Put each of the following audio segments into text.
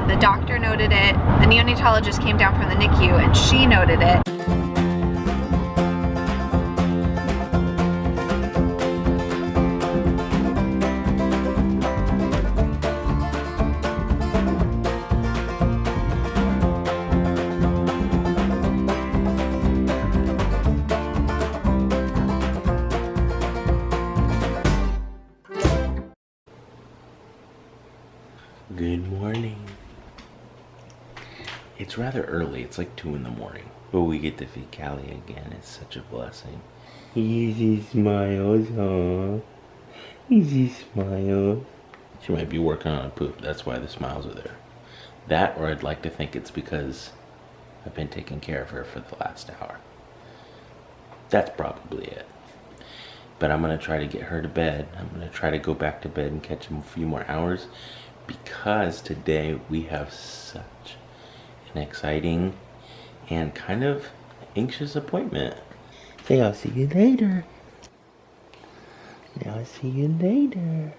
The doctor noted it. The neonatologist came down from the NICU and she noted it. Good morning. It's rather early. It's like 2 in the morning. But we get to feed Callie again. It's such a blessing. Easy smiles, huh? Easy smiles. She might be working on a poop. That's why the smiles are there. That, or I'd like to think it's because I've been taking care of her for the last hour. That's probably it. But I'm going to try to get her to bed. I'm going to try to go back to bed and catch a few more hours, because today we have such an exciting and kind of anxious appointment. Say, I'll see you later. I'll see you later.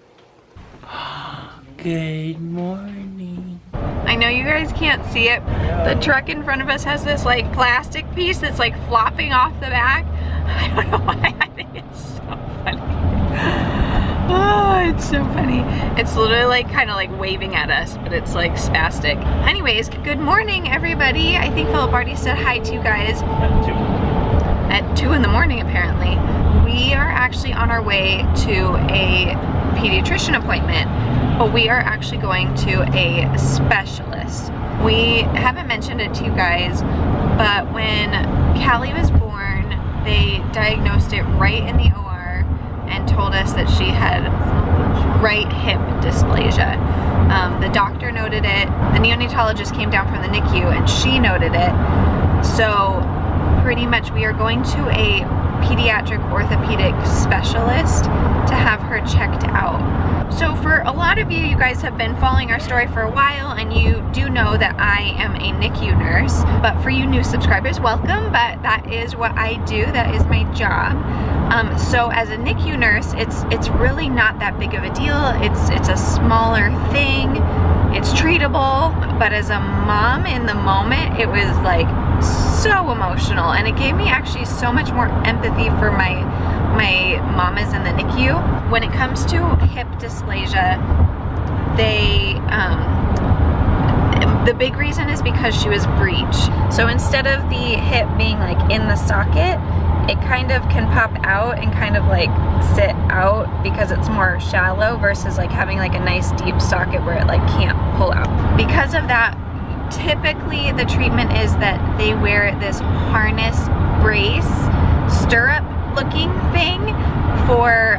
Good morning. I know you guys can't see it. The truck in front of us has this like plastic piece that's like flopping off the back. I don't know why. I think it's so funny. Oh, it's so funny. It's literally like kind of like waving at us, but it's like spastic. Anyways, good morning everybody. I think Philip already said hi to you guys. At 2 in the morning apparently. We are actually on our way to a pediatrician appointment, but we are actually going to a specialist. We haven't mentioned it to you guys, but when Callie was born, they diagnosed it right in the OR and told us that she had right hip dysplasia. The doctor noted it. The neonatologist came down from the NICU and she noted it. So pretty much we are going to a pediatric orthopedic specialist to have her checked out. So for a lot of you, you guys have been following our story for a while and you do know that I am a NICU nurse, but for you new subscribers, welcome, but that is what I do, that is my job. So as a NICU nurse, it's really not that big of a deal. It's a smaller thing, it's treatable, but as a mom in the moment, it was like so emotional, and it gave me actually so much more empathy for my mamas in the NICU. When it comes to hip dysplasia, the big reason is because she was breech. So instead of the hip being like in the socket, it kind of can pop out and kind of like sit out because it's more shallow versus like having like a nice deep socket where it like can't pull out. Because of that, typically the treatment is that they wear this harness brace stirrup looking thing for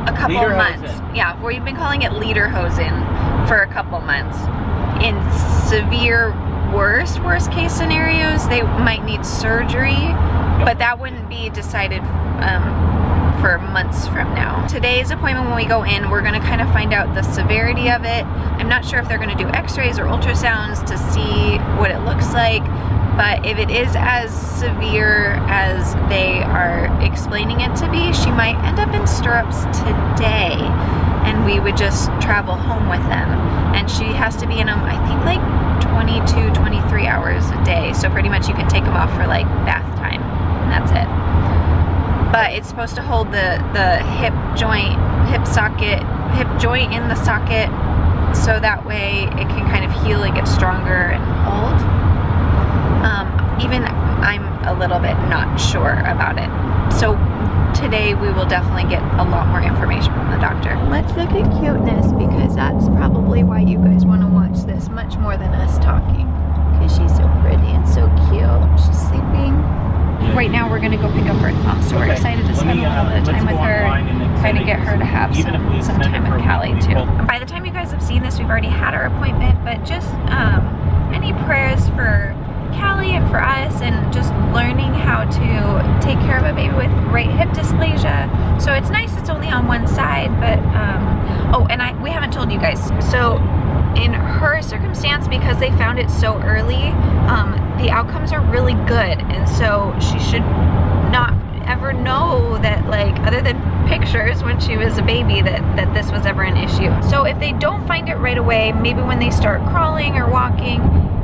a couple months. Yeah, we've been calling it lederhosen for a couple months. In severe worst case scenarios, they might need surgery, but that wouldn't be decided for months from now. Today's appointment, when we go in, we're gonna kind of find out the severity of it. I'm not sure if they're gonna do x-rays or ultrasounds to see what it looks like, but if it is as severe as they are explaining it to be, she might end up in stirrups today, and we would just travel home with them. And she has to be in them, I think like 22, 23 hours a day, so pretty much you can take them off for like bath time, and that's it. But it's supposed to hold the hip joint in the socket, so that way it can kind of heal and get stronger and hold. Even I'm a little bit not sure about it. So today we will definitely get a lot more information from the doctor. Let's look at cuteness, because that's probably why you guys want to watch this much more than us talking. Because she's so pretty and so cute. She's sleeping. Right now we're going to go pick up Earth Mom, so we're excited to spend a little bit of time with her, trying to get her to have some time with Callie too. By the time you guys have seen this, we've already had our appointment, but just any prayers for Callie and for us, and just learning how to take care of a baby with right hip dysplasia. So it's nice it's only on one side, but oh, and we haven't told you guys, so in her circumstance, because they found it so early, the outcomes are really good, and so she should not ever know that, like, other than pictures when she was a baby, that this was ever an issue. So if they don't find it right away, maybe when they start crawling or walking,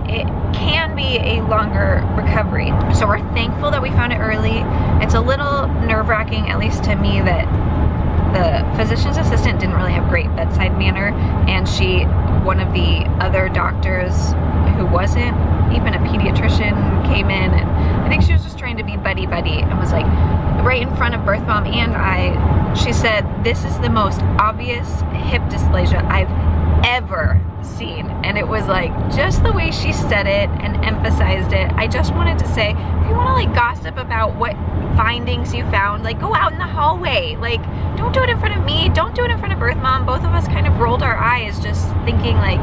it can be a longer recovery. So we're thankful that we found it early. It's a little nerve-wracking, at least to me, that the physician's assistant didn't really have great bedside manner, and one of the other doctors who wasn't even a pediatrician came in, and I think she was just trying to be buddy-buddy and was like, right in front of birth mom and I, she said, "This is the most obvious hip dysplasia I've ever seen." And it was like, just the way she said it and emphasized it, I just wanted to say, if you want to like gossip about what findings you found, like go out in the hallway. Like, don't do it in front of me, don't do it in front of birth mom. Both of us kind of rolled our eyes just thinking like,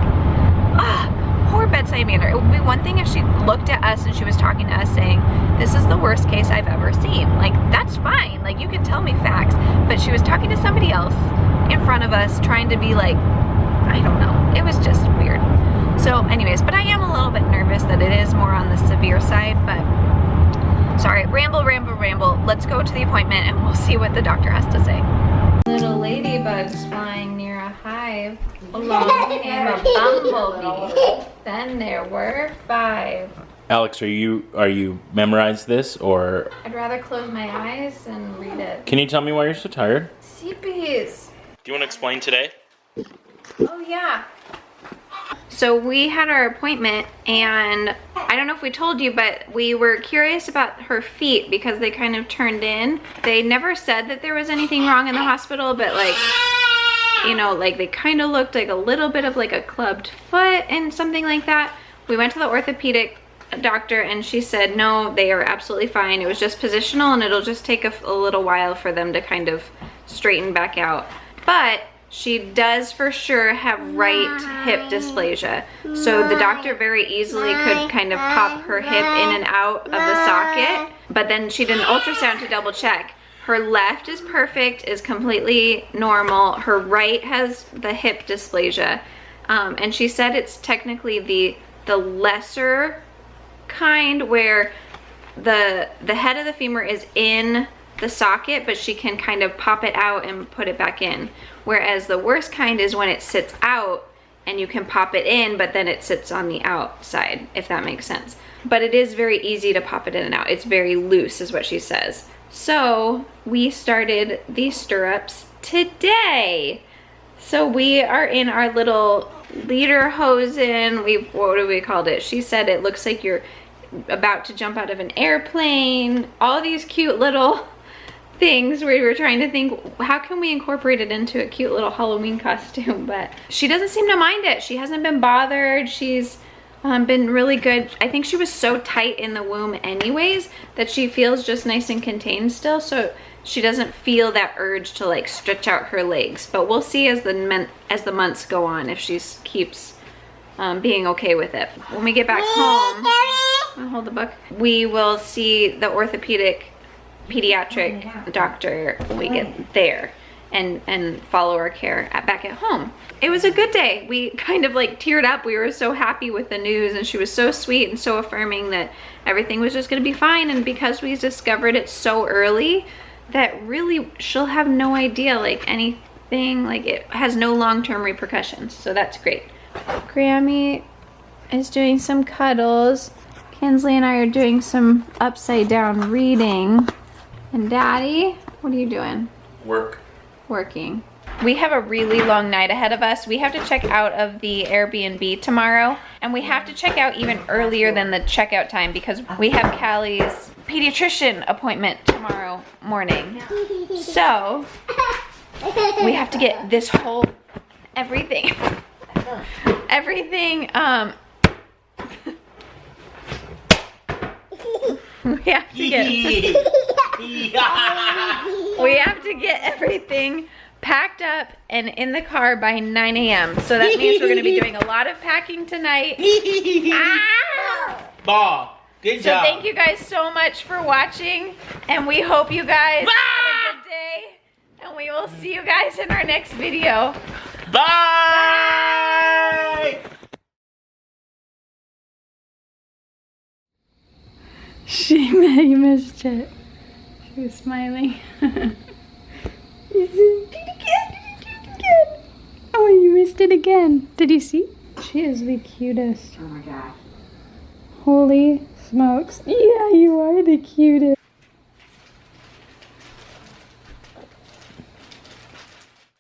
poor bedside manner. It would be one thing if she looked at us and she was talking to us saying, "This is the worst case I've ever seen." Like, that's fine, like you can tell me facts, but she was talking to somebody else in front of us trying to be like, I don't know, it was just weird. So anyways, but I am a little bit nervous that it is more on the severe side, but sorry, ramble. Let's go to the appointment and we'll see what the doctor has to say. Little ladybugs flying near a hive. Along came a bumblebee. Then there were 5. Alex, are you memorized this, or? I'd rather close my eyes and read it. Can you tell me why you're so tired? Seepies. Do you want to explain today? Oh yeah. So we had our appointment, and I don't know if we told you, but we were curious about her feet because they kind of turned in. They never said that there was anything wrong in the hospital, but like, you know, like they kind of looked like a little bit of like a clubbed foot and something like that. We went to the orthopedic doctor and she said, no, they are absolutely fine. It was just positional and it'll just take a little while for them to kind of straighten back out. But she does for sure have right hip dysplasia. So the doctor very easily could kind of pop her hip in and out of the socket, but then she did an ultrasound to double check. Her left is perfect, is completely normal. Her right has the hip dysplasia. And she said it's technically the lesser kind, where the head of the femur is in the socket, but she can kind of pop it out and put it back in. Whereas the worst kind is when it sits out and you can pop it in, but then it sits on the outside, if that makes sense. But it is very easy to pop it in and out. It's very loose is what she says. So we started these stirrups today. So we are in our little lederhosen. What do we call it? She said it looks like you're about to jump out of an airplane. All these cute little things where we were trying to think, how can we incorporate it into a cute little Halloween costume? But she doesn't seem to mind it. She hasn't been bothered. She's been really good. I think she was so tight in the womb anyways that she feels just nice and contained still, so she doesn't feel that urge to like stretch out her legs. But we'll see as the months go on if she keeps being okay with it. When we get back home, I'll hold the book, we will see the pediatric doctor when we get there and follow our care back at home. It was a good day. We kind of like teared up. We were so happy with the news, and she was so sweet and so affirming that everything was just gonna be fine. And because we discovered it so early, that really she'll have no idea like anything, like it has no long-term repercussions. So that's great. Grammy is doing some cuddles. Kinsley and I are doing some upside down reading. And Daddy, what are you doing? Working. We have a really long night ahead of us. We have to check out of the Airbnb tomorrow, and we have to check out even earlier than the checkout time because we have Callie's pediatrician appointment tomorrow morning. So we have to get this whole everything we have to get everything packed up and in the car by 9 a.m. So that means we're going to be doing a lot of packing tonight. Good job. So thank you guys so much for watching, and we hope you guys had a good day, and we will see you guys in our next video. Bye! She missed it. Who's smiling? Did it again. Oh, you missed it again. Did you see? She is the cutest. Oh my gosh. Holy smokes. Yeah, you are the cutest.